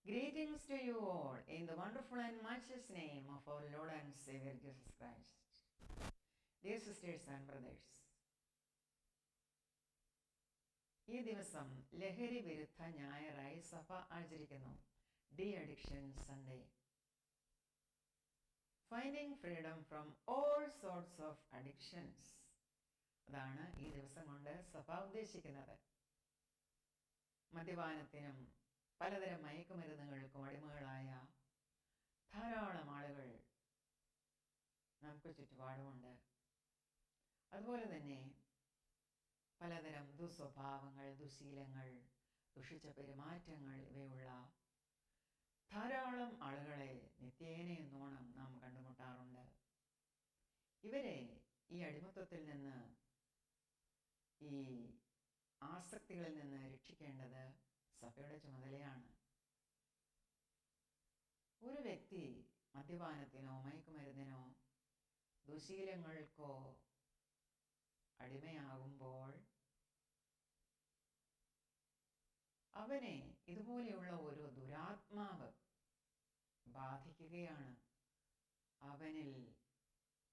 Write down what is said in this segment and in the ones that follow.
Greetings to you all in the wonderful and matchless name of our Lord and Savior Jesus Christ. Dear sisters and brothers, ഈ ദിവസം ലഹരി വിരുദ്ധ ഞായറായി സഭ ആചരിക്കുന്നു. De addiction Sunday. Finding freedom from all sorts of addictions. അതാണ് ഈ ദിവസം കൊണ്ട് സഭ ഉദ്ദേശിക്കുന്നത്. മദ്യപാനത്തിനും പലതരം മയക്കുമരുന്നുകൾക്കും അടിമകളായ ധാരാളം ആളുകൾ നമുക്ക് ചുറ്റുപാടുമുണ്ട്. അതുപോലെ തന്നെ പലതരം ദുസ്വഭാവങ്ങൾ, ദുശീലങ്ങൾ, ദുഷിച്ച പെരുമാറ്റങ്ങൾ ഇവയുള്ള ധാരാളം ആളുകളെ നിത്യേന എന്നോണം നാം കണ്ടുമുട്ടാറുണ്ട്. ഇവരെ ഈ അടിമത്വത്തിൽ നിന്ന്, ഈ ആസക്തികളിൽ നിന്ന് രക്ഷിക്കേണ്ടത് സഭയുടെ ചുമതലയാണ്. ഒരു വ്യക്തി മദ്യപാനത്തിനോ മയക്കുമരുന്നിനോ ദുശീലങ്ങൾക്കോ അടിമയാകുമ്പോൾ അവനെ ഇതുപോലെയുള്ള ഒരു ദുരാത്മാവ് ബാധിക്കുകയാണ്. അവനിൽ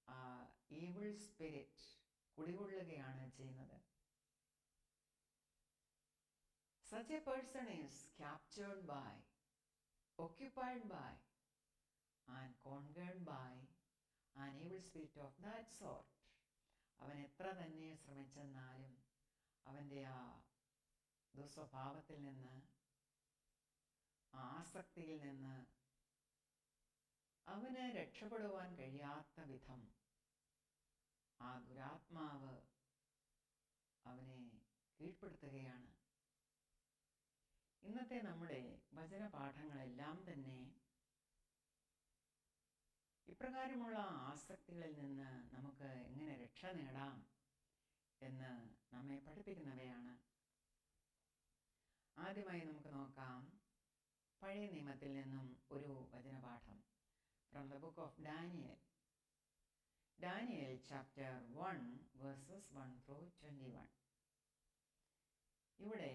ആ ഈവിൾ സ്പിരിറ്റ് കുടികൊള്ളുകയാണ് ചെയ്യുന്നത്. Such a person is captured by, occupied by, and conquered by an evil spirit of that sort. അവൻ എത്ര തന്നെ ശ്രമിച്ചെന്നാലും അവൻ്റെ ആ ദുസ്വഭാവത്തിൽ നിന്ന്, ആ ആസക്തിയിൽ നിന്ന് അവന് രക്ഷപ്പെടുവാൻ കഴിയാത്ത വിധം ആ ദുരാത്മാവ് അവനെ കീഴ്പ്പെടുത്തുകയാണ്. ഇന്നത്തെ നമ്മുടെ വചനപാഠങ്ങളെല്ലാം തന്നെ ഇപ്രകാരമുള്ള ആസക്തികളിൽ നിന്ന് നമുക്ക് എങ്ങനെ രക്ഷ നേടാം എന്ന് നമ്മെ പഠിപ്പിക്കുന്നവയാണ്. ആദ്യമായി നമുക്ക് നോക്കാം പഴയ നിയമത്തിൽ നിന്നും ഒരു വചനപാഠം. From the book of Daniel. Daniel chapter 1 verses 1 through 21. ഇവിടെ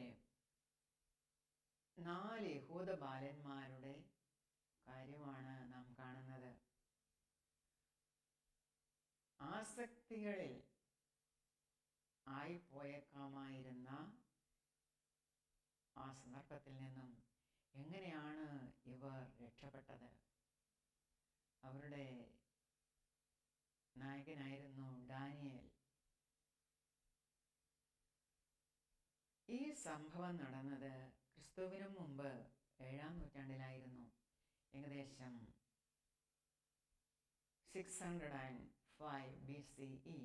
4 യഹൂദ ബാലന്മാരുടെ കാര്യമാണ് നാം കാണുന്നത്. ആസക്തികളിൽ ആയിപ്പോയേക്കാമായിരുന്ന ആ സന്ദർഭത്തിൽ നിന്നും എങ്ങനെയാണ് ഇവർ രക്ഷപ്പെട്ടത്? അവരുടെ നായകനായിരുന്നു ഡാനിയേൽ. ഈ സംഭവം നടന്നത് ക്രിസ്തുവിനും മുമ്പ് 7-ാം നൂറ്റാണ്ടിലായിരുന്നു. ഏകദേശം 605 BCE.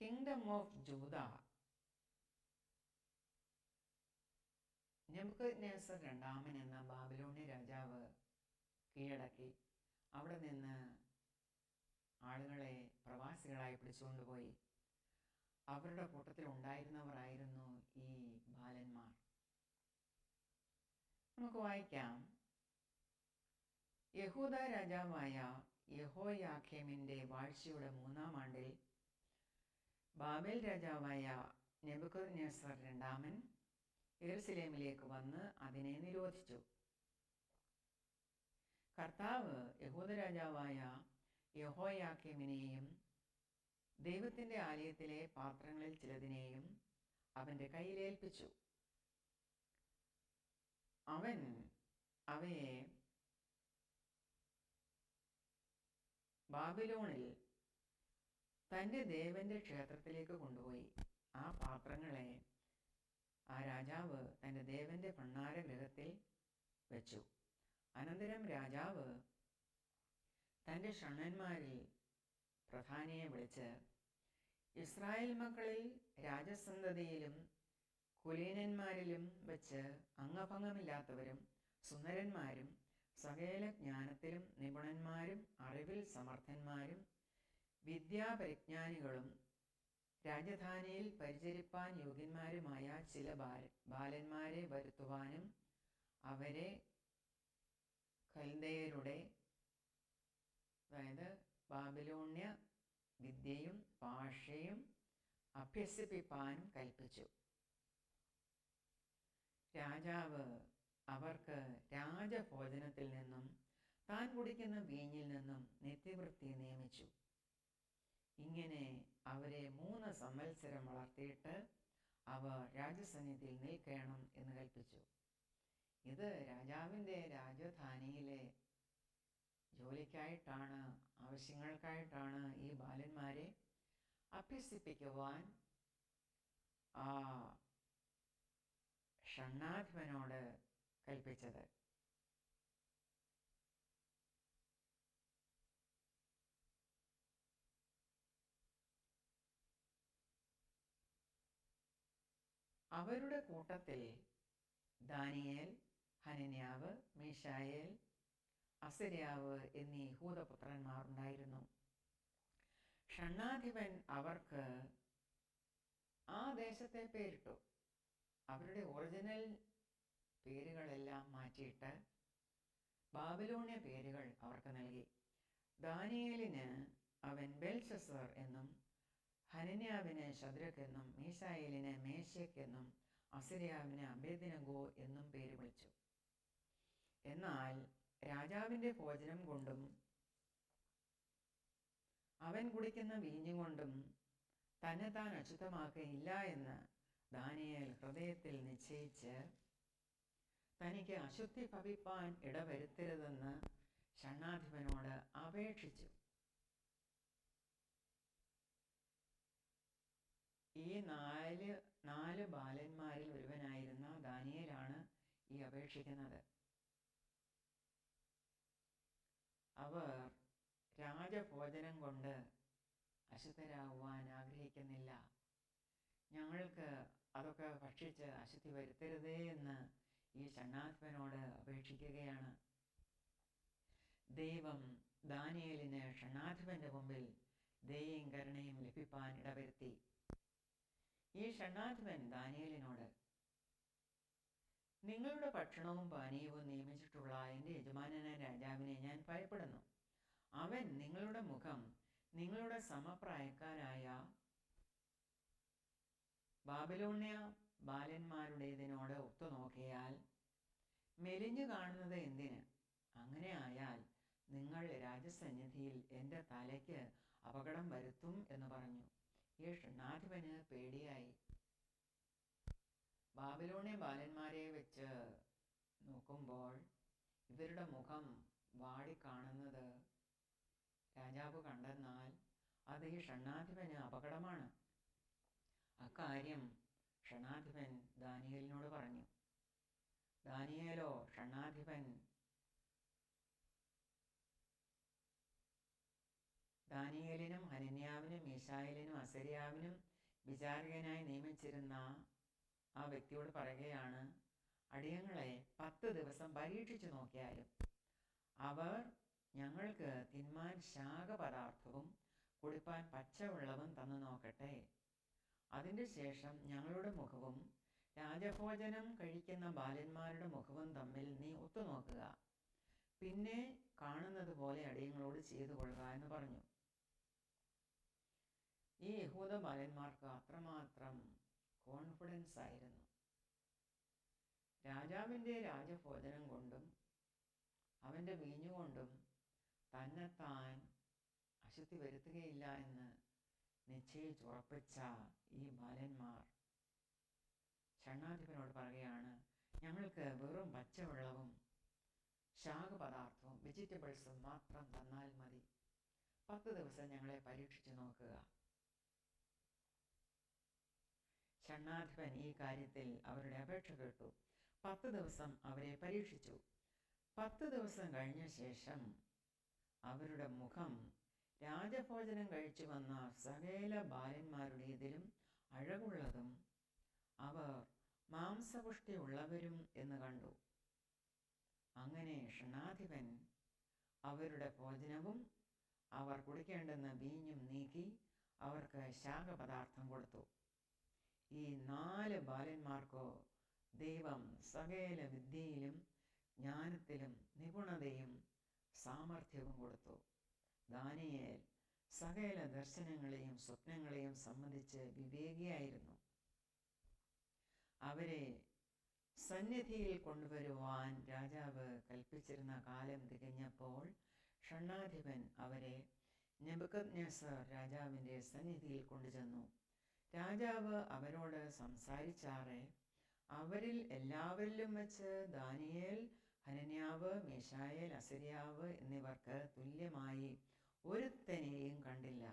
കിങ്ഡം ഓഫ് ജൂദ നെബൂഖദ്നേസർ രണ്ടാമൻ എന്ന ബാബിലോണിയ രാജാവ് കീഴടക്കി. അവിടെ നിന്ന് ആളുകളെ പ്രവാസികളായി പിടിച്ചുകൊണ്ടുപോയി. അവരുടെ കൂട്ടത്തിൽ ഉണ്ടായിരുന്നവരായിരുന്നു ഈ ബാലന്മാർ. നമുക്ക് വായിക്കാം. യഹൂദ രാജാവായ യെഹോയാഖീമിന്റെ വാഴ്ചയുടെ 3-ാം ആണ്ടിൽ ബാബേൽ രാജാവായ നെബൂഖദ്നേസർ രണ്ടാമൻ യെരുശലേമിലേക്ക് വന്ന് അതിനെ നിരോധിച്ചു. കർത്താവ് യഹൂദ രാജാവായ യെഹോയാഖീമിനെയും ദൈവത്തിൻ്റെ ആലയത്തിലെ പാത്രങ്ങളിൽ ചിലതിനെയും അവൻ്റെ കയ്യിലേൽപ്പിച്ചു. അവൻ അവയെ ബാബിലോണിൽ തൻ്റെ ദേവന്റെ ക്ഷേത്രത്തിലേക്ക് കൊണ്ടുപോയി. ആ പാത്രങ്ങളെ ആ രാജാവ് തൻ്റെ ദേവന്റെ ഭണ്ഡാരഗൃഹത്തിൽ വെച്ചു. അനന്തരം രാജാവ് തൻ്റെ ഷണ്ഡന്മാരിൽ പ്രധാനിയെ വിളിച്ച്, ഇസ്രായേൽ മക്കളിൽ രാജസന്തതിയിലും കുലീനന്മാരിലും വെച്ച് അംഗഭംഗമില്ലാത്തവരും സുന്ദരന്മാരും സകല ജ്ഞാനത്തിലും നിപുണന്മാരും അറിവിൽ സമർത്ഥന്മാരും വിദ്യാപരിജ്ഞാനികളും രാജധാനിയിൽ പരിചരിപ്പാൻ യോഗ്യന്മാരുമായ ചില ബാലന്മാരെ വരുത്തുവാനും അവരെ കൽദയരുടെ, അതായത് ബാബിലോണ്യ വിദ്യയും ഭാഷയും അഭ്യസിപ്പിപ്പാനും കൽപ്പിച്ചു. രാജാവ് അവർക്ക് രാജഭോജനത്തിൽ നിന്നും താൻ കുടിക്കുന്ന വീഞ്ഞിൽ നിന്നും നിത്യവൃത്തി നിയമിച്ചു. ഇങ്ങനെ അവരെ 3 സംവത്സരം വളർത്തിയിട്ട് അവർ രാജസന്നിധിയിൽ നിൽക്കണം എന്ന് കൽപ്പിച്ചു. ഇത് രാജാവിൻ്റെ രാജധാനിയിലെ ജോലിക്കായിട്ടാണ്, ആവശ്യങ്ങൾക്കായിട്ടാണ് ഈ ബാലന്മാരെ അഭ്യസിപ്പിക്കുവാൻ ഷണ്ഡാധിപനോട് കൽപ്പിച്ചത്. അവരുടെ കൂട്ടത്തിൽ ദാനിയേൽ, ഹനന്യാവ്, മീശായേൽ, അസര്യാവ് എന്നീ യഹൂദപുത്രന്മാർ ഉണ്ടായിരുന്നു. ഷണ്ഡാധിപൻ അവർക്ക് ആ ദേശത്തെ പേരിട്ടു. അവരുടെ ഒറിജിനൽ പേരുകളെല്ലാം മാറ്റിയിട്ട് ബാബിലോണ്യ പേരുകൾ അവർക്ക് നൽകി. ദാനിയേലിന് അവൻ ബെൽഷസർ എന്നും, ഹനന്യാവിന് ശദ്രക് എന്നും, മീശായേലിന് മേശക് എന്നും, അസര്യാവിന് അബേദ്നെഗോ എന്നും പേര് വിളിച്ചു. എന്നാൽ രാജാവിൻ്റെ ഭോജനം കൊണ്ടും അവൻ കുടിക്കുന്ന വീഞ്ഞുകൊണ്ടും തന്നെ താൻ അശുദ്ധമാക്കുകയില്ല എന്ന് ദാനിയേൽ ഹൃദയത്തിൽ നിശ്ചയിച്ച് തനിക്ക് അശുദ്ധി ഭവിപ്പാൻ ഇടവരുത്തരുതെന്ന് ഷണ്ഡാധിപനോട് അപേക്ഷിച്ചു. ഈ നാല് ബാലന്മാരിൽ ഒരുവനായിരുന്ന ദാനിയേലാണ് ഈ അപേക്ഷിക്കുന്നത്. അവർ രാജഭോജനം കൊണ്ട് അശുദ്ധരാകുവാൻ ആഗ്രഹിക്കുന്നില്ല. ഞങ്ങൾക്ക് അതൊക്കെ ഭക്ഷിച്ച് അശുദ്ധി വരുത്തരുതേ എന്ന് ഈ ഷണ്ഡാധിപനോട് അപേക്ഷിക്കുകയാണ്. ദൈവം ദാനിയേലിന് ഷണ്ഡാധിപന്റെ മുമ്പിൽ ദയയും കരുണയും ലഭിപ്പാൻ ഇടവരുത്തി. ഈ ഷണ്ഡാധിപൻ ദാനിയേലിനോട്, നിങ്ങളുടെ ഭക്ഷണവും പാനീയവും നിയമിച്ചിട്ടുള്ള എൻ്റെ യജമാനനായ രാജാവിനെ ഞാൻ ഭയപ്പെടുന്നു. അവൻ നിങ്ങളുടെ മുഖം നിങ്ങളുടെ സമപ്രായക്കാരായ ബാബിലോണ്യ ബാലന്മാരുടേതിനോട് ഒത്തുനോക്കിയാൽ മെലിഞ്ഞു കാണുന്നത് എന്തിന്? അങ്ങനെ ആയാൽ നിങ്ങൾ രാജസന്നിധിയിൽ എൻ്റെ തലയ്ക്ക് അപകടം വരുത്തും എന്ന് പറഞ്ഞു. ഈ ഷണ്ഡാധിപന് പേടിയായി. ബാബിലോണ്യ ബാലന്മാരെ വെച്ച് നോക്കുമ്പോൾ ഇവരുടെ മുഖം വാടിക്കാണുന്നത് രാജാവ് കണ്ടെന്നാൽ അത് ഈ ഷണ്ഡാധിപന് അപകടമാണ്. അക്കാര്യം ഷണ്ഡാധിപൻ ദാനിയേലിനോട് പറഞ്ഞു. ദാനിയേലോ ദാനിയേലിനും ഹനന്യാവിനും മീശായേലിനും അസര്യാവിനും വിചാരകനായി നിയമിച്ചിരുന്ന ആ വ്യക്തിയോട് പറയുകയാണ്, അടിയങ്ങളെ 10 ദിവസം പരീക്ഷിച്ചു നോക്കിയാലും അവർ ഞങ്ങൾക്ക് തിന്മാൻ ശാഖപദാർത്ഥവും കുടിപ്പാൻ പച്ചവെള്ളവും തന്നു നോക്കട്ടെ. അതിൻ്റെ ശേഷം ഞങ്ങളുടെ മുഖവും രാജഭോജനം കഴിക്കുന്ന ബാലന്മാരുടെ മുഖവും തമ്മിൽ നീ ഒത്തുനോക്കുക. പിന്നെ കാണുന്നത് പോലെ അടിയങ്ങളോട് ചെയ്തു കൊള്ളുക എന്ന് പറഞ്ഞു. ഈ യഹൂദ ബാലന്മാർക്ക് അത്രമാത്രം കോൺഫിഡൻസ് ആയിരുന്നു. രാജാവിൻ്റെ രാജഭോജനം കൊണ്ടും അവൻ്റെ വീഞ്ഞുകൊണ്ടും തന്നെത്താൻ അശുദ്ധി വരുത്തുകയില്ല എന്ന് നിശ്ചയിച്ചുറപ്പിച്ച ഈ ബാലന്മാർ ഷണ്ഡാധിപനോട് പറയുകയാണ്, ഞങ്ങൾക്ക് വെറും പച്ചവെള്ളവും ശാഖപദാർത്ഥവും വെജിറ്റബിൾസും മാത്രം തന്നാൽ മതി. 10 ദിവസം ഞങ്ങളെ പരീക്ഷിച്ചു നോക്കുക. ഷണ്ഡാധിപൻ ഈ കാര്യത്തിൽ അവരുടെ അപേക്ഷ കേട്ടു. 10 ദിവസം അവരെ പരീക്ഷിച്ചു. 10 ദിവസം കഴിഞ്ഞ ശേഷം അവരുടെ മുഖം രാജഭോജനം കഴിച്ചു വന്ന സകല ബാലന്മാരുടേതിലും അഴകുള്ളതും അവർ മാംസപുഷ്ടിയുള്ളവരും എന്ന് കണ്ടു. അങ്ങനെ ഷണ്ഡാധിപൻ അവരുടെ ഭോജനവും അവർ കുടിക്കേണ്ടുന്ന വീഞ്ഞും നീക്കി അവർക്ക് ശാഖപദാർത്ഥം കൊടുത്തു. ഈ 4 ബാലന്മാർക്കോ ദൈവം സകല വിദ്യയിലും ജ്ഞാനത്തിലും നിപുണതയും സാമർഥ്യവും കൊടുത്തു. ദാനിയേൽ സകല ദർശനങ്ങളെയും സ്വപ്നങ്ങളെയും സംബന്ധിച്ച് വിവേകിയായിരുന്നു. അവരെ സന്നിധിയിൽ കൊണ്ടുവരുവാൻ രാജാവ് കൽപ്പിച്ചിരുന്ന കാലം തികഞ്ഞപ്പോൾ ഷണ്ഡാധിപൻ അവരെ നെബൂഖദ്നേസർ രാജാവിൻ്റെ സന്നിധിയിൽ കൊണ്ടുചെന്നു. രാജാവ് അവരോട് സംസാരിച്ചാറെ അവരിൽ എല്ലാവരിലും വെച്ച് ദാനിയേൽ, ഹനന്യാവ്, മീശായേൽ, അസര്യാവ് എന്നിവർക്ക് തുല്യമായി ഒരുത്തനെയും കണ്ടില്ല.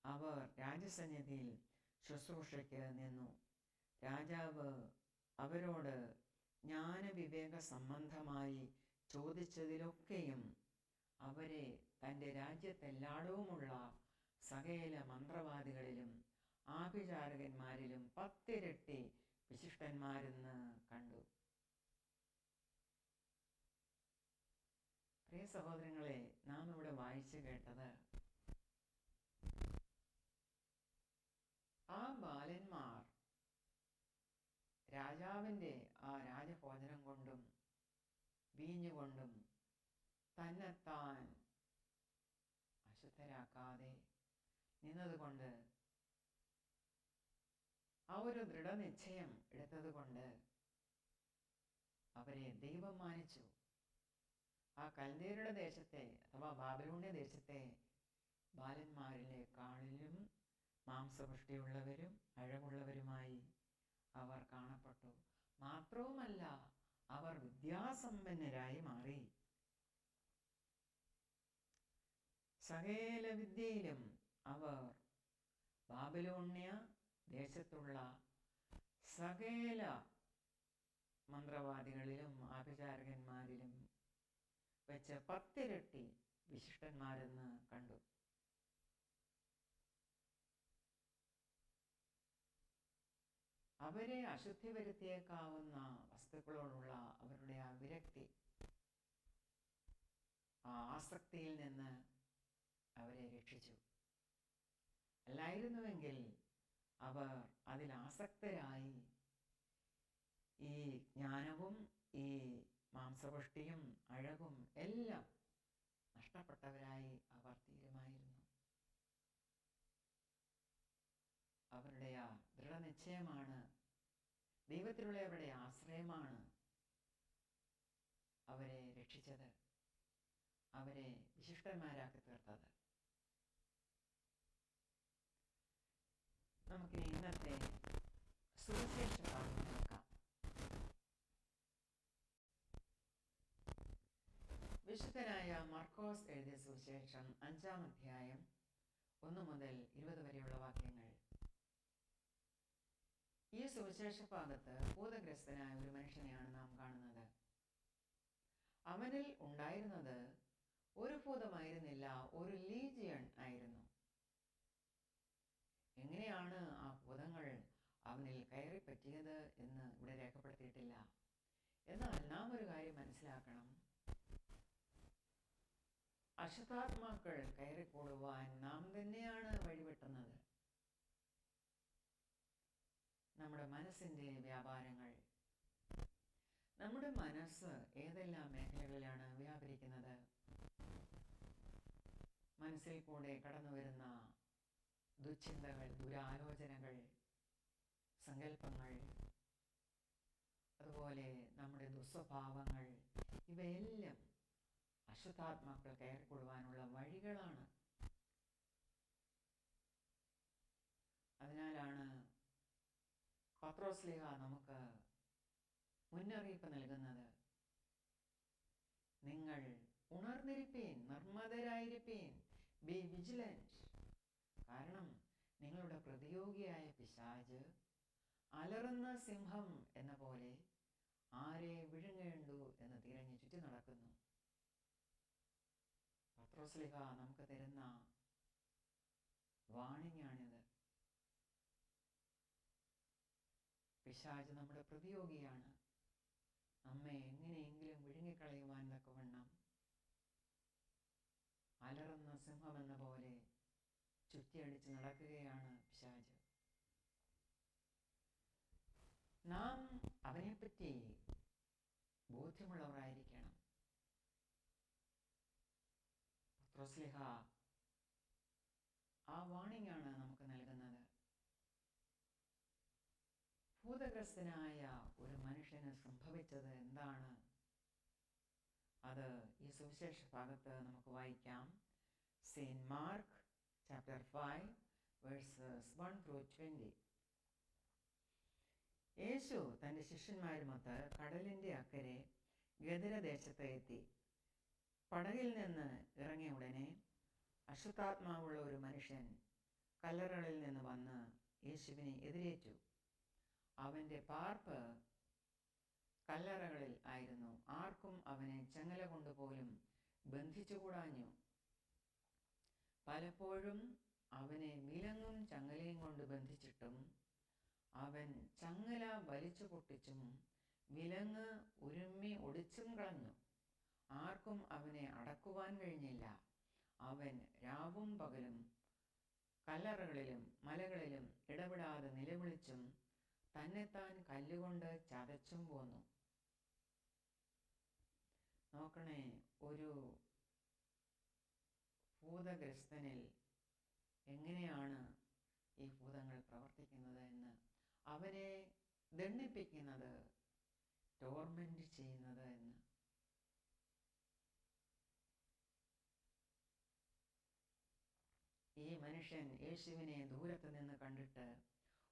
അവർ രാജസന്നിധിയിൽ ശുശ്രൂഷയ്ക്ക് നിന്നു. രാജാവ് അവരോട് ജ്ഞാനവിവേക സംബന്ധമായി ചോദിച്ചതിലൊക്കെയും അവരെ തൻ്റെ രാജ്യത്തെല്ലായിടവുമുള്ള സകല മന്ത്രവാദികളിലും ആഭിചാരകന്മാരിലും 10 ഇരട്ടി വിശിഷ്ടന്മാരെന്ന് കണ്ടു. പ്രിയ സഹോദരങ്ങളെ, നാം ഇവിടെ വായിച്ചു കേട്ടത് ആ ബാലന്മാർ രാജാവിൻ്റെ ആ രാജഭോജനം കൊണ്ടും വീഞ്ഞുകൊണ്ടും തന്നെത്താൻ അശുദ്ധരാക്കാതെ നിന്നതുകൊണ്ട്, ആ ഒരു ദൃഢനിശ്ചയം എടുത്തതുകൊണ്ട് അവരെ ദൈവം മാനിച്ചു. ആ കൽദയരുടെ ദേശത്തെ അഥവാ ബാബിലോണ്യ ദേശത്തെ ബാലന്മാരിലേക്കാളിലും മാംസപുഷ്ടിയുള്ളവരും അഴകുള്ളവരുമായി അവർ കാണപ്പെട്ടു. മാത്രവുമല്ല, അവർ വിദ്യാസമ്പന്നരായി മാറി. സകല വിദ്യയിലും അവർ ബാബിലോണ്യ ദേശത്തുള്ള സകല മന്ത്രവാദികളിലും ആഭിചാരകന്മാരിലും വെച്ച് 10 ഇരട്ടി വിശിഷ്ടന്മാരെന്ന് കണ്ടു. അവരെ അശുദ്ധി വരുത്തിയേക്കാവുന്ന വസ്തുക്കളോടുള്ള അവരുടെ ആ വിരക്തി, ആ ആസക്തിയിൽ നിന്ന് അവരെ രക്ഷിച്ചു. അല്ലായിരുന്നുവെങ്കിൽ അവർ അതിൽ ആസക്തരായി ഈ ജ്ഞാനവും ഈ മാംസപുഷ്ടിയും അഴകും എല്ലാം നഷ്ടപ്പെട്ടവരായി അവർ തീരുമായിരുന്നു. അവരുടെ ആ ദൃഢനിശ്ചയമാണ്, ദൈവത്തിലുള്ള അവരുടെ ആശ്രയമാണ് അവരെ രക്ഷിച്ചത്, അവരെ വിശിഷ്ടന്മാരാക്കി തീർത്തത്. നമുക്ക് ഇന്നത്തെ സുവിശേഷ ഭാഗം നോക്കാം. വിശുദ്ധനായ മർക്കോസ് എഴുതിയ സുവിശേഷം 5-ാം അധ്യായം 1 മുതൽ 20 വരെയുള്ള വാക്യങ്ങൾ. ഈ സുവിശേഷ ഭാഗത്ത് ഭൂതഗ്രസ്തനായ ഒരു മനുഷ്യനെയാണ് നാം കാണുന്നത്. അവനിൽ ഉണ്ടായിരുന്നത് ഒരു ഭൂതമായിരുന്നില്ല, ഒരു ലീജിയൺ ആയിരുന്നു. എങ്ങനെയാണ് ആ ഭൂതങ്ങൾ അവനിൽ കയറി പറ്റിയത് എന്ന് ഇവിടെ രേഖപ്പെടുത്തിയിട്ടില്ല. എന്നാൽ നാം ഒരു കാര്യം മനസ്സിലാക്കണം. അശുദ്ധാത്മാക്കൾ കയറിക്കൂടുവാൻ നാം തന്നെയാണ് വഴിവെട്ടുന്നത്. നമ്മുടെ മനസ്സിൻ്റെ വ്യാപാരങ്ങൾ, നമ്മുടെ മനസ്സ് ഏതെല്ലാം മേഖലകളിലാണ് വ്യാപരിക്കുന്നത്? മനസ്സിൽ കൂടെ കടന്നു വരുന്ന ദുശ്ചിന്തകൾ, ദുരാലോചനകൾ, സങ്കല്പങ്ങൾ, അതുപോലെ നമ്മുടെ ദുസ്വഭാവങ്ങൾ, ഇവയെല്ലാം അശുദ്ധാത്മാക്കൾ കയറിക്കൊടുവാനുള്ള വഴികളാണ്. അതിനാലാണ് പത്രോസ്ലീഹ നമുക്ക് മുന്നറിയിപ്പ് നൽകുന്നത്. നിങ്ങൾ ഉണർന്നിരിപ്പീൻ, നിർമ്മതരായിരിപ്പീൻ, ബി വിജിലൻറ്റ്. കാരണം നിങ്ങളുടെ പ്രതിയോഗിയായ പിശാച് അലറുന്ന സിംഹം എന്ന പോലെ ആരെ വിഴുങ്ങേണ്ടു എന്ന് തിരഞ്ഞു ചുറ്റി നടക്കുന്നു. പത്രോസ്ലീഹ നമുക്ക് തരുന്ന വാണിംഗാണിത്. പിശാച് നമ്മുടെ പ്രതിയോഗിയാണ്. നമ്മെ എങ്ങനെയെങ്കിലും വിഴുങ്ങിക്കളയുവാൻ തക്കവണ്ണം അലറുന്ന സിംഹമെന്ന പോലെ ചുറ്റിയടിച്ച് നടക്കുകയാണ് പിശാച്. നാം അവനെപ്പറ്റി ബോധ്യമുള്ളവരായിരിക്കണം. പത്രോസ്ലീഹ ആ വാണിംഗാണ് നമുക്ക് നൽകുന്നത്. ഭൂത ഭൂതഗ്രസ്തനായ ഒരു മനുഷ്യന് സംഭവിച്ചത് എന്താണ്? അത് ഈ സുവിശേഷ ഭാഗത്ത് നമുക്ക് വായിക്കാം. Saint mark chapter 5 versus 1-20. യേശു തൻ്റെ ശിഷ്യന്മാരുമൊത്ത് കടലിൻ്റെ അക്കരെ ഗദരദേശത്ത് എത്തി. പടകിൽ നിന്ന് ഇറങ്ങിയ ഉടനെ അശുദ്ധാത്മാവുള്ള ഒരു മനുഷ്യൻ കല്ലറകളിൽ നിന്ന് വന്ന് യേശുവിനെ എതിരേറ്റു. അവൻ്റെ പാർപ്പ് കല്ലറകളിൽ ആയിരുന്നു. ആർക്കും അവനെ ചങ്ങല കൊണ്ടുപോലും ബന്ധിച്ചുകൂടാഞ്ഞു. പലപ്പോഴും അവനെ വിലങ്ങും ചങ്ങലയും കൊണ്ട് ബന്ധിച്ചിട്ടും അവൻ ചങ്ങല വലിച്ചു പൊട്ടിച്ചും വിലങ്ങ് ഉരുമ്മി ഒടിച്ചും കളഞ്ഞു. ആർക്കും അവനെ അടക്കുവാൻ കഴിഞ്ഞില്ല. അവൻ രാവും പകലും കല്ലറകളിലും മലകളിലും ഇടപെടാതെ നിലവിളിച്ചും തന്നെത്താൻ കല്ലുകൊണ്ട് ചതച്ചും പോന്നു. നോക്കണേ, ഒരു ഭൂതഗ്രസ്തനിൽ എങ്ങനെയാണ് ഈ ഭൂതങ്ങൾ പ്രവർത്തിക്കുന്നത് എന്ന്, അവനെ ദണ്ഡിപ്പിക്കുന്നത്, ടോർമെന്റ് ചെയ്യുന്നത് എന്ന്. ഈ മനുഷ്യൻ യേശുവിനെ ദൂരത്ത് നിന്ന് കണ്ടിട്ട്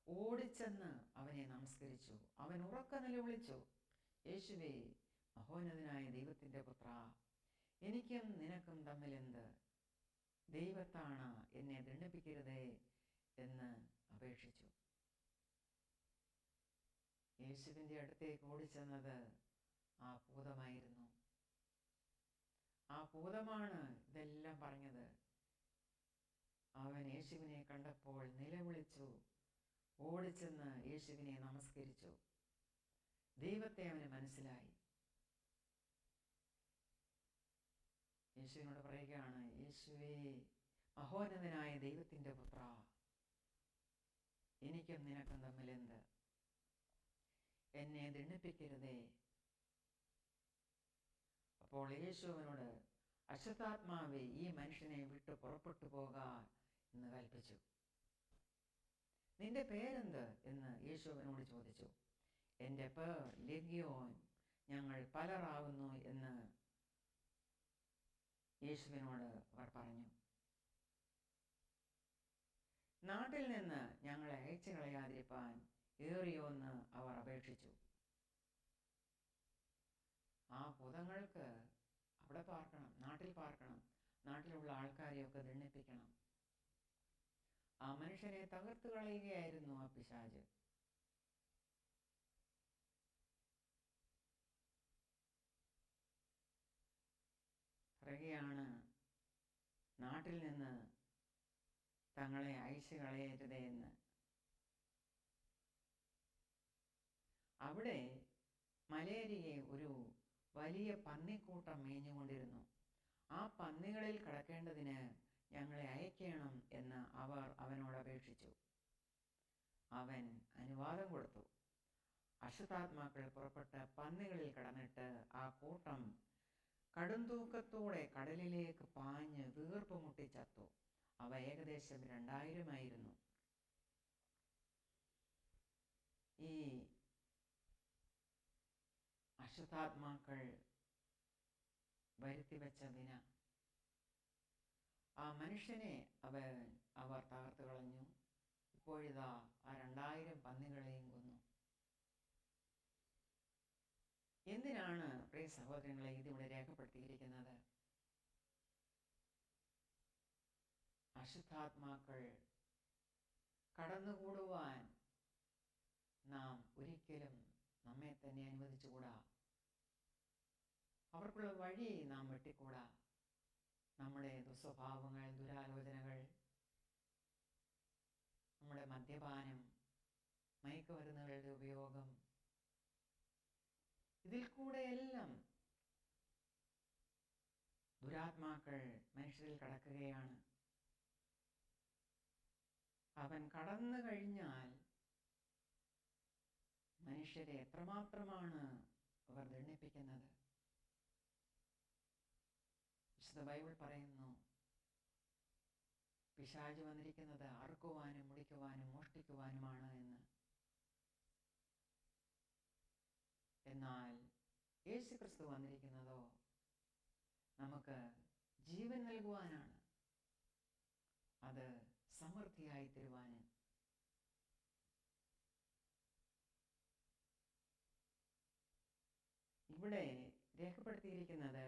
ഓടിച്ചെന്ന് അവനെ നമസ്കരിച്ചു. അവൻ ഉറക്കെ നിലവിളിച്ചു, യേശുവേ, മഹോന്നതനായ ദൈവത്തിൻ്റെ പുത്ര, എനിക്കും നിനക്കും തമ്മിലെന്ത്? ദൈവത്താണ്, എന്നെ ദണ്ഡിപ്പിക്കരുതേ എന്ന് അപേക്ഷിച്ചു. യേശുവിൻ്റെ അടുത്തേക്ക് ഓടിച്ചെന്നത് ആ ഭൂതമായിരുന്നു. ആ ഭൂതമാണ് ഇതെല്ലാം പറഞ്ഞത്. അവൻ യേശുവിനെ കണ്ടപ്പോൾ നിലവിളിച്ചു, ഓടിച്ചെന്ന് യേശുവിനെ നമസ്കരിച്ചു. ദൈവത്തെ അവന് മനസ്സിലായി. യേശുവിനോട് പറയുകയാണ്, യേശുവേ, മഹോന്നതനായ ദൈവത്തിൻ്റെ പുത്ര, എനിക്കും നിനക്കും തമ്മിലെന്ത്? എന്നെ ദണ്ഡിപ്പിക്കരുതേ. അപ്പോൾ യേശു അവനോട്, അശുദ്ധാത്മാവേ, ഈ മനുഷ്യനെ വിട്ടു പുറപ്പെട്ടു പോക എന്ന് കൽപ്പിച്ചു. നിന്റെ പേരെന്ത് എന്ന് യേശു അവനോട് ചോദിച്ചു. എൻ്റെ പേർ ലെഗ്യോൻ, ഞങ്ങൾ പലരാകുന്നു എന്ന് യേശുവിനോട് അവർ പറഞ്ഞു. നാട്ടിൽ നിന്ന് ഞങ്ങളെ അയച്ചു കളയാതിരിപ്പാൻ ഏറിയോ എന്ന് അവർ അപേക്ഷിച്ചു. ആ ഭൂതങ്ങൾക്ക് അവിടെ പാർക്കണം, നാട്ടിൽ പാർക്കണം, നാട്ടിലുള്ള ആൾക്കാരെയൊക്കെ ദണ്ഡിപ്പിക്കണം. ആ മനുഷ്യനെ തകർത്തു കളയുകയായിരുന്നു ആ പിശാച്. പറയുകയാണ്, നാട്ടിൽ നിന്ന് തങ്ങളെ അയച്ചു കളയരുതേ എന്ന്. അവിടെ മലേരിയെ ഒരു വലിയ പന്നിക്കൂട്ടം മേഞ്ഞുകൊണ്ടിരുന്നു. ആ പന്നികളിൽ കിടക്കേണ്ടതിന് ഞങ്ങളെ അയക്കണം എന്ന് അവർ അവനോട് അപേക്ഷിച്ചു. അവൻ അനുവാദം കൊടുത്തു. അശുദ്ധാത്മാക്കൾ പുറപ്പെട്ട് പന്നികളിൽ കിടന്നിട്ട് ആ കൂട്ടം കടുംതൂക്കത്തോടെ കടലിലേക്ക് പാഞ്ഞ് വീർപ്പ് മുട്ടി ചത്തു. അവ ഏകദേശം 2000 ആയിരുന്നു. ഈ അശുദ്ധാത്മാക്കൾ വരുത്തിവെച്ച വിന, ആ മനുഷ്യനെ അവർ തകർത്തു കളഞ്ഞു. ഇപ്പോഴിതാ ആ 2000 പന്നികളെയും കൊന്നു. എന്തിനാണ് പ്രിയ സഹോദരങ്ങളെ ഇതിവിടെ രേഖപ്പെടുത്തിയിരിക്കുന്നത്? അശുദ്ധാത്മാക്കൾ കടന്നുകൂടുവാൻ നാം ഒരിക്കലും നമ്മെ തന്നെ അനുവദിച്ചുകൂടാ. അവർക്കുള്ള വഴി നാം വെട്ടിക്കൂടാ. നമ്മുടെ ദുസ്വഭാവങ്ങൾ, ദുരാലോചനകൾ, നമ്മുടെ മദ്യപാനം, മയക്കുമരുന്നുകളുടെ ഉപയോഗം, ഇതിൽ കൂടെയെല്ലാം ദുരാത്മാക്കൾ മനുഷ്യരിൽ കടക്കുകയാണ്. അവൻ കടന്നു കഴിഞ്ഞാൽ മനുഷ്യരെ എത്രമാത്രമാണ് അവർ ദണ്ഡിപ്പിക്കുന്നത്. വിശുദ്ധ ബൈബിൾ പറയുന്നു, പിശാച് വന്നിരിക്കുന്നത് അറുക്കുവാനും മുടിക്കുവാനും മോഷ്ടിക്കുവാനുമാണ് എന്ന്. എന്നാൽ യേശു ക്രിസ്തു വന്നിരിക്കുന്നതോ നമുക്ക് ജീവൻ നൽകുവാനാണ്, അത് സമൃദ്ധിയായി തരുവാനും. ഇവിടെ രേഖപ്പെടുത്തിയിരിക്കുന്നത്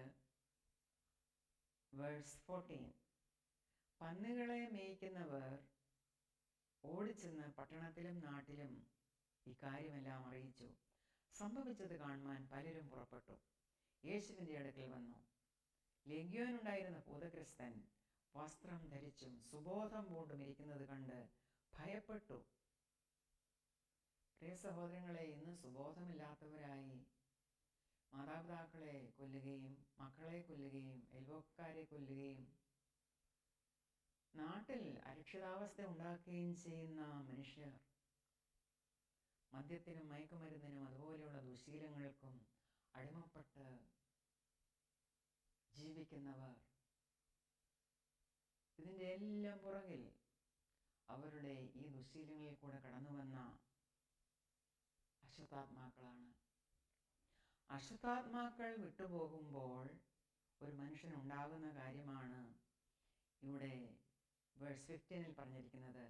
വേഴ്സ് 14, പന്നികളെ മേയ്ക്കുന്നവർ ഓടിച്ചെന്ന് പട്ടണത്തിലും നാട്ടിലും ഇക്കാര്യമെല്ലാം അറിയിച്ചു. സംഭവിച്ചത് കാണുവാൻ പലരും പുറപ്പെട്ടു. യേശുവിൻ്റെ അടുക്കൽ വന്നു. ലെഗ്യോനുണ്ടായിരുന്ന ഭൂതഗ്രസ്തൻ വസ്ത്രം ധരിച്ചും സുബോധം പൂണ്ടും ഇരിക്കുന്നത് കണ്ട് ഭയപ്പെട്ടു. പ്രിയ സഹോദരങ്ങളെ, ഇന്ന് സുബോധമില്ലാത്തവരായി മാതാപിതാക്കളെ കൊല്ലുകയും മക്കളെ കൊല്ലുകയും അയൽവക്കക്കാരെ കൊല്ലുകയും നാട്ടിൽ അരക്ഷിതാവസ്ഥ ഉണ്ടാക്കുകയും ചെയ്യുന്ന മനുഷ്യർ, മദ്യത്തിനും മയക്കുമരുന്നിനും അതുപോലെയുള്ള ദുശീലങ്ങൾക്കും അടിമപ്പെട്ട് ജീവിക്കുന്നവർ, ഇതിൻ്റെ എല്ലാം പുറകിൽ അവരുടെ ഈ ദുശീലങ്ങളിൽ കൂടെ കടന്നു വന്ന അശുദ്ധാത്മാക്കളാണ്. അശുദ്ധാത്മാക്കൾ വിട്ടുപോകുമ്പോൾ ഒരു മനുഷ്യനുണ്ടാകുന്ന കാര്യമാണ് ഇവിടെ വേഴ്സ് 15 പറഞ്ഞിരിക്കുന്നത്.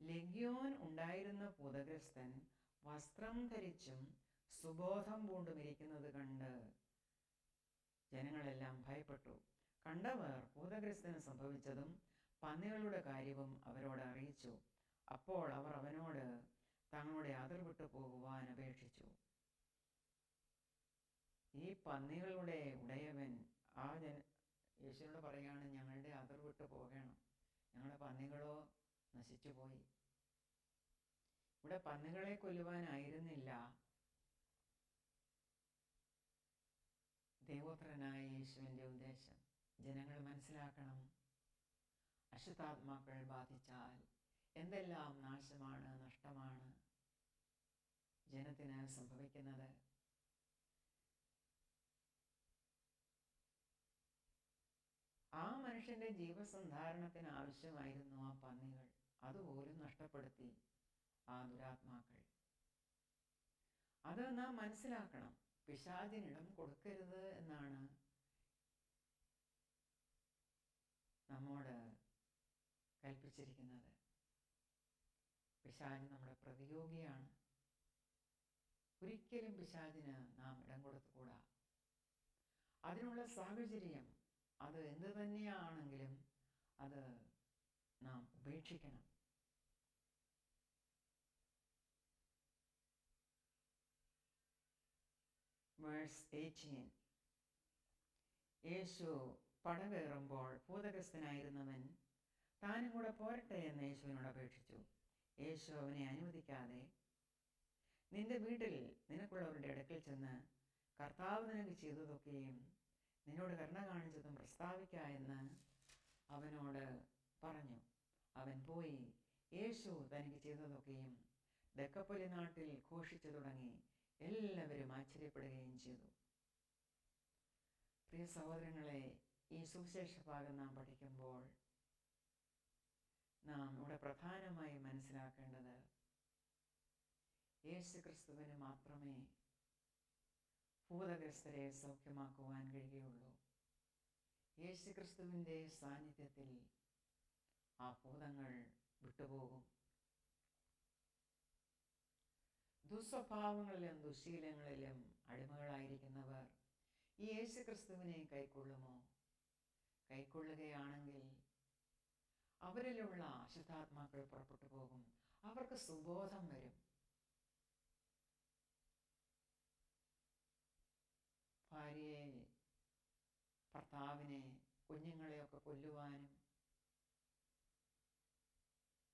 ലെഗ്യോൻ ഉണ്ടായിരുന്ന ഭൂതഗ്രസ്തൻ വസ്ത്രം ധരിച്ചും സുബോധം പൂണ്ടും ഇരിക്കുന്നത് കണ്ട് ജനങ്ങളെല്ലാം ഭയപ്പെട്ടു. കണ്ടവർ ഭൂതഗ്രസ്തന് സംഭവിച്ചതും പന്നികളുടെ കാര്യവും അവരോട് അറിയിച്ചു. അപ്പോൾ അവർ അവനോട് തങ്ങളുടെ അതിർ വിട്ടു പോകുവാൻ അപേക്ഷിച്ചു. ഈ പന്നികളുടെ ഉടയവൻ യേശുവിനോട് പറയുകയാണ്, ഞങ്ങളുടെ അതിർ വിട്ടു പോകണം, ഞങ്ങളുടെ പന്നികളോ നശിച്ചുപോയി. ഇവിടെ പന്നികളെ കൊല്ലുവാനായിരുന്നില്ല ദൈവപുത്രനായ യേശുവിൻ്റെ ഉദ്ദേശം. ജനങ്ങൾ മനസ്സിലാക്കണം, അശുദ്ധാത്മാക്കൾ ബാധിച്ചാൽ എന്തെല്ലാം നാശമാണ്, നഷ്ടമാണ് ജനത്തിന് സംഭവിക്കുന്നത്. ആ മനുഷ്യൻ്റെ ജീവസന്ധാരണത്തിന് ആവശ്യമായിരുന്നു ആ പന്നികൾ, അതുപോലും നഷ്ടപ്പെടുത്തി ആ ദുരാത്മാക്കൾ. അത് നാം മനസ്സിലാക്കണം. പിശാചിനിടം കൊടുക്കരുത് എന്നാണ് നമ്മോട് കൽപ്പിച്ചിരിക്കുന്നത്. പിശാച് നമ്മുടെ പ്രതിയോഗിയാണ്. ഒരിക്കലും പിശാചിന് നാം ഇടം കൊടുത്തുകൂടാ. അതിനുള്ള സാഹചര്യം അത് എന്ത് തന്നെയാണെങ്കിലും അത് നാം ഉപേക്ഷിക്കണം. വേഴ്സ് 18, യേശു പടവേറുമ്പോൾ ഭൂതഗ്രസ്തനായിരുന്നവൻ താനും കൂടെ പോരട്ടെ എന്ന് യേശുവിനോട് അപേക്ഷിച്ചു. യേശു അവനെ അനുവദിക്കാതെ, നിന്റെ വീട്ടിൽ നിനക്കുള്ളവരുടെ അടുക്കൽ ചെന്ന് കർത്താവ് നിനക്ക് ചെയ്തതൊക്കെയും നിന്നോട് കരുണ കാണിച്ചതും പ്രസ്താവിക്ക എന്ന് അവനോട് പറഞ്ഞു. അവൻ പോയി യേശു തനിക്ക് ചെയ്തതൊക്കെയും ദെക്കപ്പൊലി നാട്ടിൽ ഘോഷിച്ചു തുടങ്ങി. എല്ലാവരും ആശ്ചര്യപ്പെടുകയും ചെയ്തു. പ്രിയ സഹോദരങ്ങളെ, ഈ സുവിശേഷ ഭാഗം നാം പഠിക്കുമ്പോൾ നാം ഇവിടെ പ്രധാനമായി മനസ്സിലാക്കേണ്ടത്, യേശു ക്രിസ്തുവിന് മാത്രമേ ഭൂതഗ്രസ്തരെ സൗഖ്യമാക്കുവാൻ കഴിയുള്ളൂ. യേശു ക്രിസ്തുവിൻ്റെ സാന്നിധ്യത്തിൽ ആ ഭൂതങ്ങൾ വിട്ടുപോകും. ദുസ്വഭാവങ്ങളിലും ദുശീലങ്ങളിലും അടിമകളായിരിക്കുന്നവർ ഈ യേശു ക്രിസ്തുവിനെ കൈക്കൊള്ളുമോ? കൈക്കൊള്ളുകയാണെങ്കിൽ അവരിലുള്ള അശുദ്ധാത്മാക്കൾ പുറപ്പെട്ടു പോകും. അവർക്ക് സുബോധം വരും. ഭാര്യയെ, ഭർത്താവിനെ, കുഞ്ഞുങ്ങളെയൊക്കെ കൊല്ലുവാനും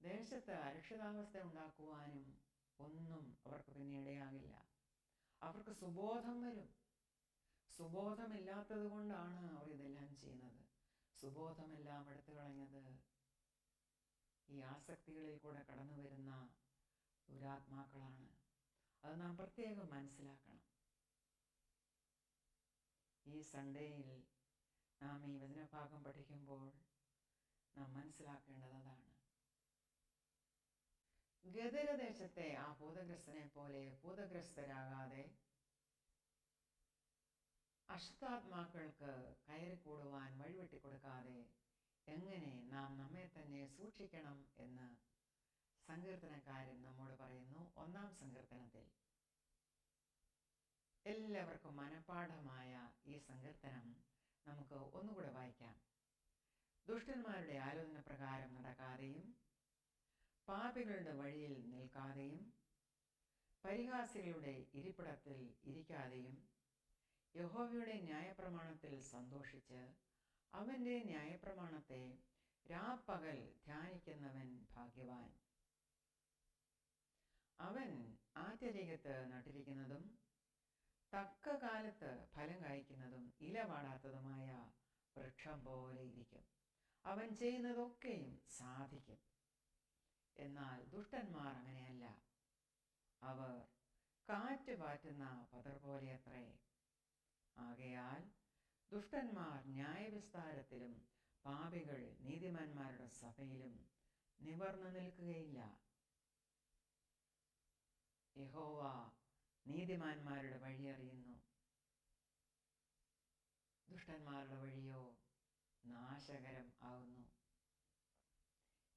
ദേശത്ത് അരക്ഷിതാവസ്ഥ ഉണ്ടാക്കുവാനും ഒന്നും അവർക്ക് പിന്നെ ഇടയാകില്ല. അവർക്ക് സുബോധം വരും. സുബോധമില്ലാത്തത് കൊണ്ടാണ് അവർ ഇതെല്ലാം ചെയ്യുന്നത്. സുബോധമെല്ലാം എടുത്തു കളഞ്ഞത് ഈ ആസക്തികളിൽ കൂടെ കടന്നു വരുന്ന ദുരാത്മാക്കളാണ്. അത് നാം പ്രത്യേകം മനസ്സിലാക്കണം. ഈ സൺഡേയിൽ നാം ഈ വചനഭാഗം പഠിക്കുമ്പോൾ നാം മനസ്സിലാക്കേണ്ടത് അതാണ്. ഗദരദേശത്തെ ആ ഭൂതഗ്രസ്തനെ പോലെ ഭൂതഗ്രസ്തരാകാതെ അശുദ്ധാത്മാക്കൾക്ക് കയറിക്കൂടുവാൻ വഴിവെട്ടിക്കൊടുക്കാതെ എങ്ങനെ നാം നമ്മെ തന്നെ സൂക്ഷിക്കണം എന്ന് സങ്കീർത്തനക്കാരൻ നമ്മോട് പറയുന്നു. 1-ാം സങ്കീർത്തനത്തിൽ. എല്ലാവർക്കും മനഃപാഠമായ ഈ സങ്കീർത്തനം നമുക്ക് ഒന്നുകൂടെ വായിക്കാം. ദുഷ്ടന്മാരുടെ ആലോചന പ്രകാരം നടക്കാതെയും പാപികളുടെ വഴിയിൽ നിൽക്കാതെയും പരിഹാസികളുടെ ഇരിപ്പിടത്തിൽ ഇരിക്കാതെയും യഹോവയുടെ ന്യായപ്രമാണത്തിൽ സന്തോഷിച്ച് അവൻ്റെ ന്യായപ്രമാണത്തെ രാപ്പകൽ ധ്യാനിക്കുന്നവൻ ഭാഗ്യവാൻ. അവൻ ആറ്റരികത്ത് നട്ടിരിക്കുന്നതും തക്ക കാലത്ത് ഫലം കായ്ക്കുന്നതും ഇല വാടാത്തതുമായ വൃക്ഷം പോലെ ഇരിക്കും. അവൻ ചെയ്യുന്നതൊക്കെയും സാധിക്കും. എന്നാൽ ദുഷ്ടന്മാർ അങ്ങനെയല്ല. അവർ കാറ്റ് പാറ്റുന്ന പതർ പോലെയത്രേ. ആകയാൽ ദുഷ്ടന്മാർ ന്യായവിസ്താരത്തിലും പാപികൾ നീതിമാന്മാരുടെ സഭയിലും നിവർന്നു നിൽക്കുകയില്ല. യഹോവ നീതിമാന്മാരുടെ വഴി അറിയുന്നു, ദുഷ്ടന്മാരുടെ വഴിയോ നാശകരം ആകുന്നു.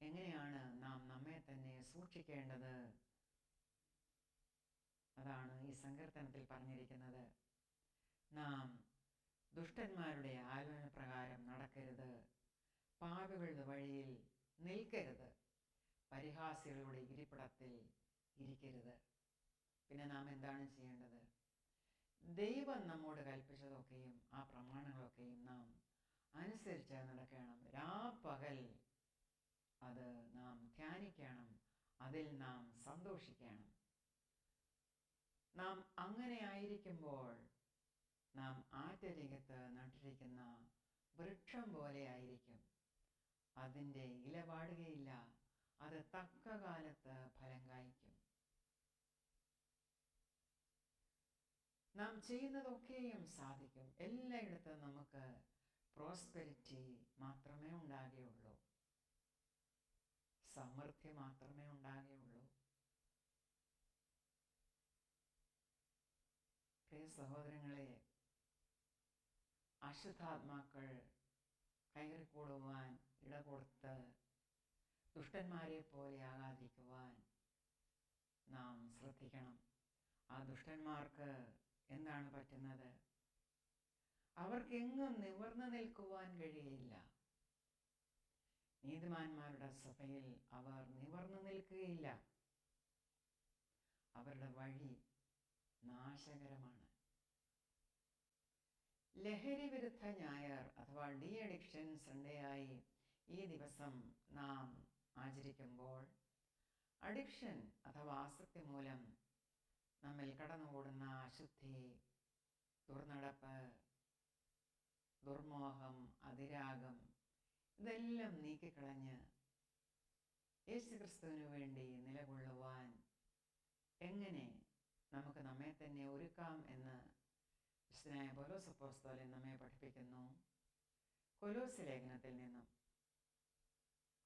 എങ്ങനെയാണ് നാം നമ്മെ തന്നെ സൂക്ഷിക്കേണ്ടത്? അതാണ് ഈ സങ്കീർത്തനത്തിൽ പറഞ്ഞിരിക്കുന്നത്. നാം ദുഷ്ടന്മാരുടെ ആലോചന പ്രകാരം നടക്കരുത്, പാപികളുടെ വഴിയിൽ നിൽക്കരുത്, പരിഹാസികളുടെ ഇരിപ്പിടത്തിൽ ഇരിക്കരുത്. പിന്നെ നാം എന്താണ് ചെയ്യേണ്ടത്? ദൈവം നമ്മോട് കൽപ്പിച്ചതൊക്കെയും ആ പ്രമാണങ്ങളൊക്കെയും നാം അനുസരിച്ച് നടക്കണം. രാപ്പകൽ അത് നാം ധ്യാനിക്കണം, അതിൽ നാം സന്തോഷിക്കണം. നാം അങ്ങനെ ആയിരിക്കുമ്പോൾ നാം ആറ്റരികത്ത് നട്ടിരിക്കുന്ന വൃക്ഷം പോലെ ആയിരിക്കും. അതിൻ്റെ ഇല വാടുകയില്ല, അത് തക്ക കാലത്ത് ഫലം കായ്ക്കും. നാം ചെയ്യുന്നതൊക്കെയും സാധിക്കും. എല്ലായിടത്തും നമുക്ക് പ്രോസ്പെരിറ്റി മാത്രമേ ഉണ്ടാകുകയുള്ളൂ, സമൃദ്ധി മാത്രമേ ഉണ്ടാകുകയുള്ളൂ. പ്രിയ സഹോദരങ്ങളെ, അശുദ്ധാത്മാക്കൾ കയറിക്കൂടുവാൻ ഇടകൊടുത്ത് ദുഷ്ടന്മാരെ പോലെ ആകാതിരിക്കുവാൻ നാം ശ്രദ്ധിക്കണം. ആ ദുഷ്ടന്മാർക്ക് എന്താണ് പറ്റുന്നത്? അവർക്കെങ്ങും നിവർന്നു നിൽക്കുവാൻ കഴിയില്ല. നീതിമാന്മാരുടെ സഭയിൽ അവർ നിവർന്നു നിൽക്കുകയില്ല. അവരുടെ വഴി നാശകരമാണ്. ലഹരി വിരുദ്ധ ഞായർ അഥവാ ഡി അഡിക്ഷൻ സൺഡേ ആയി ഈ ദിവസം നാം ആചരിക്കുമ്പോൾ അഡിക്ഷൻ അഥവാ ആസക്തി മൂലം നമ്മിൽ കടന്നുകൂടുന്ന അശുദ്ധി, ദുർനടപ്പ്, ദുർമോഹം, അതിരാഗം ഇതെല്ലാം നീക്കിക്കളഞ്ഞ് യേശുക്രിസ്തുവിനു വേണ്ടി നിലകൊള്ളുവാൻ എങ്ങനെ നമുക്ക് നമ്മെ തന്നെ ഒരുക്കാം എന്ന് വിശുദ്ധനായ പൗലോസ് അപ്പോസ്തലൻ നമ്മെ പഠിപ്പിക്കുന്നു. കൊലോസ്യ ലേഖനത്തിൽ നിന്നും.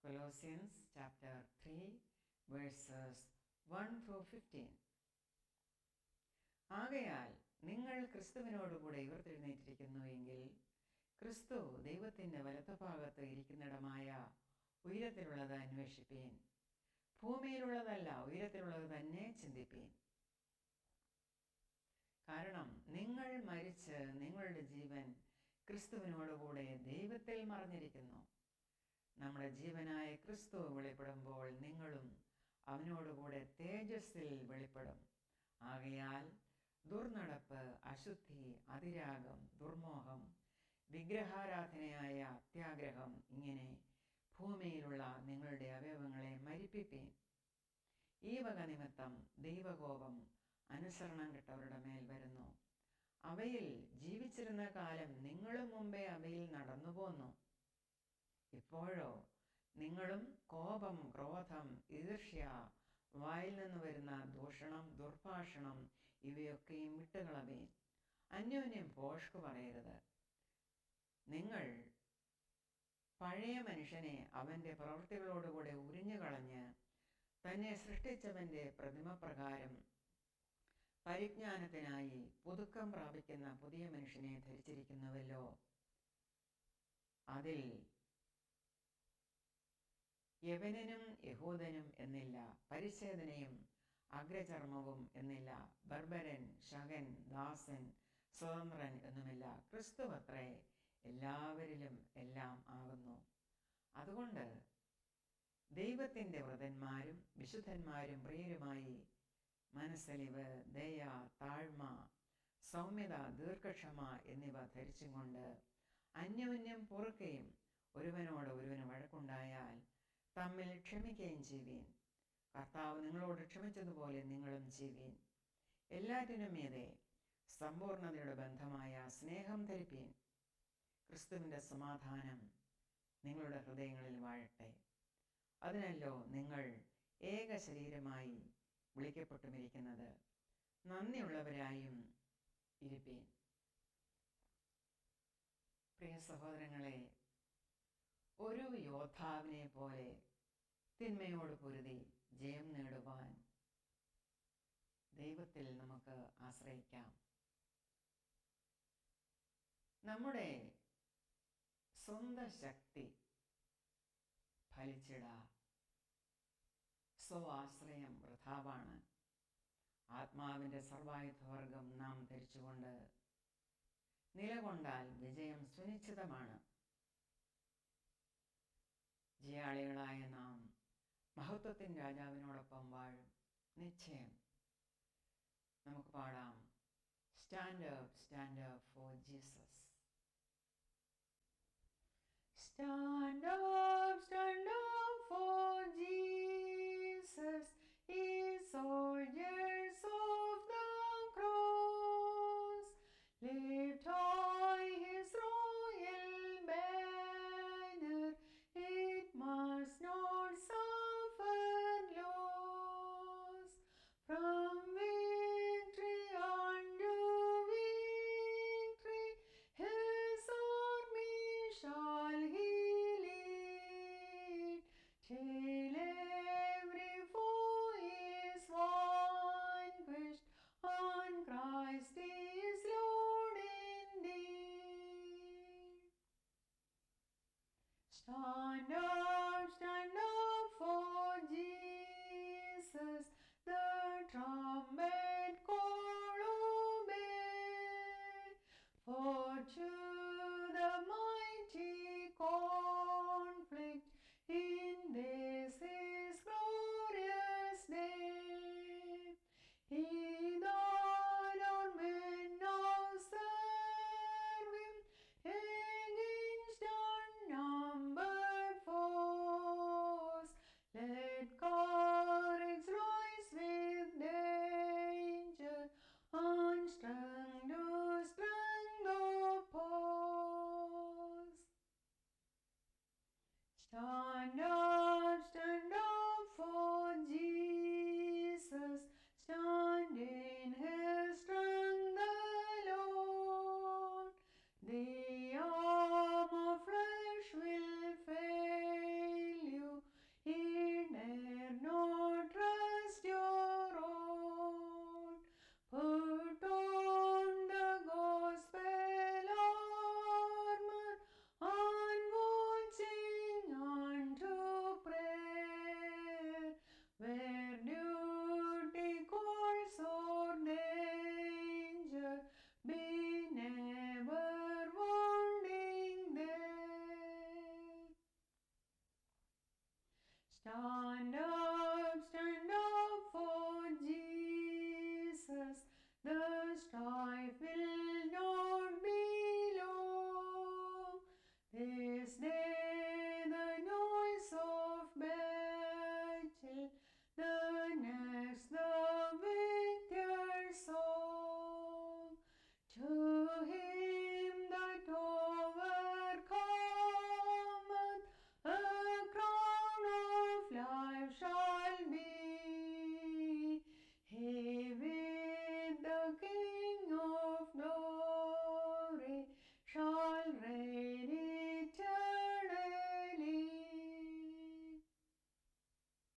Colossians chapter 3 versus 1-15. ആകയാൽ നിങ്ങൾ ക്രിസ്തുവിനോടുകൂടെ ഉയർത്തെഴുന്നേറ്റിരിക്കുന്നു എങ്കിൽ ക്രിസ്തു ദൈവത്തിൻ്റെ വലത്തുഭാഗത്ത് ഇരിക്കുന്നിടമായ ഉയരത്തിലുള്ളത് അന്വേഷിപ്പീൻ. ഭൂമിയിലുള്ളതല്ല, ഉയരത്തിലുള്ളത് തന്നെ ചിന്തിപ്പീൻ. കാരണം നിങ്ങൾ മരിച്ച് നിങ്ങളുടെ ജീവൻ ക്രിസ്തുവിനോടുകൂടെ ദൈവത്തിൽ മറഞ്ഞിരിക്കുന്നു. നമ്മുടെ ജീവനായ ക്രിസ്തു വെളിപ്പെടുമ്പോൾ നിങ്ങളും അവനോടുകൂടെ തേജസ്സിൽ വെളിപ്പെടും. ആകയാൽ ദുർനടപ്പ്, അശുദ്ധി, അതിരാഗം, ദുർമോഹം, വിഗ്രഹാരാധനയായ അത്യാഗ്രഹം ഇങ്ങനെ ഭൂമിയിലുള്ള നിങ്ങളുടെ അവയവങ്ങളെ മരിപ്പിപ്പീൻ. ഈ വക നിമിത്തം ദൈവകോപം അനുസരണം കെട്ടവരുടെ മേൽ വരുന്നു. അവയിൽ ജീവിച്ചിരുന്ന കാലം നിങ്ങളും മുമ്പേ അവയിൽ നടന്നു പോന്നു. ഇപ്പോഴോ നിങ്ങളും കോപം, ക്രോധം, ഈർഷ്യ, വായിൽ നിന്ന് വരുന്ന ദൂഷണം, ദുർഭാഷണം ഇവയൊക്കെയും വിട്ടുകളവീൻ. അന്യോന്യം ഭോഷ്ക് പറയരുത്. നിങ്ങൾ പഴയ മനുഷ്യനെ അവൻ്റെ പ്രവൃത്തികളോടുകൂടെ ഉരിഞ്ഞു കളഞ്ഞ് തന്നെ സൃഷ്ടിച്ചവൻ്റെ പ്രതിമ പ്രകാരം പരിജ്ഞാനത്തിനായി പുതുക്കം പ്രാപിക്കുന്ന പുതിയ മനുഷ്യനെ ധരിച്ചിരിക്കുന്നുവല്ലോ. അതിൽ യവനനും യഹൂദനും എന്നില്ല, പരിച്ഛേദനയും അഗ്രചർമ്മവും എന്നില്ല, ബർബരൻ, ശകൻ, ദാസൻ, സ്വതന്ത്രൻ എന്നുമില്ല, ക്രിസ്തുവത്രേ എല്ലാവരിലും എല്ലാം ആകുന്നു. അതുകൊണ്ട് ദൈവത്തിൻ്റെ വ്രതന്മാരും വിശുദ്ധന്മാരും പ്രിയരുമായി മനസ്സലിവ്, ദയ, താഴ്മ, സൗമ്യത, ദീർഘക്ഷമ എന്നിവ ധരിച്ചും കൊണ്ട് അന്യോന്യം പൊറുക്കുകയും ഒരുവനോട് ഒരുവന് വഴക്കുണ്ടായാൽ തമ്മിൽ ക്ഷമിക്കുകയും ചെയ്യുവീൻ. കർത്താവ് നിങ്ങളോട് ക്ഷമിച്ചതുപോലെ നിങ്ങളും ചെയ്യുവീൻ. എല്ലാറ്റിനും മീതെ സമ്പൂർണതയുടെ ബന്ധമായ സ്നേഹം ധരിപ്പീൻ. ക്രിസ്തുവിൻ്റെ സമാധാനം നിങ്ങളുടെ ഹൃദയങ്ങളിൽ വാഴട്ടെ. അതിനല്ലോ നിങ്ങൾ ഏക ശരീരമായി വിളിക്കപ്പെട്ടുമിരിക്കുന്നത്. നന്ദിയുള്ളവരായും ഇരിപ്പീൻ. പ്രിയ സഹോദരങ്ങളെ, ഒരു യോദ്ധാവിനെ പോലെ തിന്മയോട് പൊരുതി ജയം നേടുവാൻ ദൈവത്തിൽ നമുക്ക് ആശ്രയിക്കാം. നമ്മുടെ സ്വന്തം ശക്തി ഫലിച്ചിട, സ്വാശ്രയം വൃഥാവാണ്. ആത്മാവിൻ്റെ സർവായുധവർഗം നാം ധരിച്ചുകൊണ്ട് നിലകൊണ്ടാൽ വിജയം സുനിശ്ചിതമാണ്. ജയാളികളായ നാം മഹത്വത്തിൻ രാജാവിനോടൊപ്പം വാഴും നിശ്ചയം. നമുക്ക് പാടാം, stand up four Jesus. Stand up for Jesus, ye soldiers of the cross. Lift high his royal banner, it must not suffer loss. From victory unto victory, his army shall he lead, till every foe is vanquished, and Christ is Lord indeed. Stand up for Jesus, the trumpet call obey, for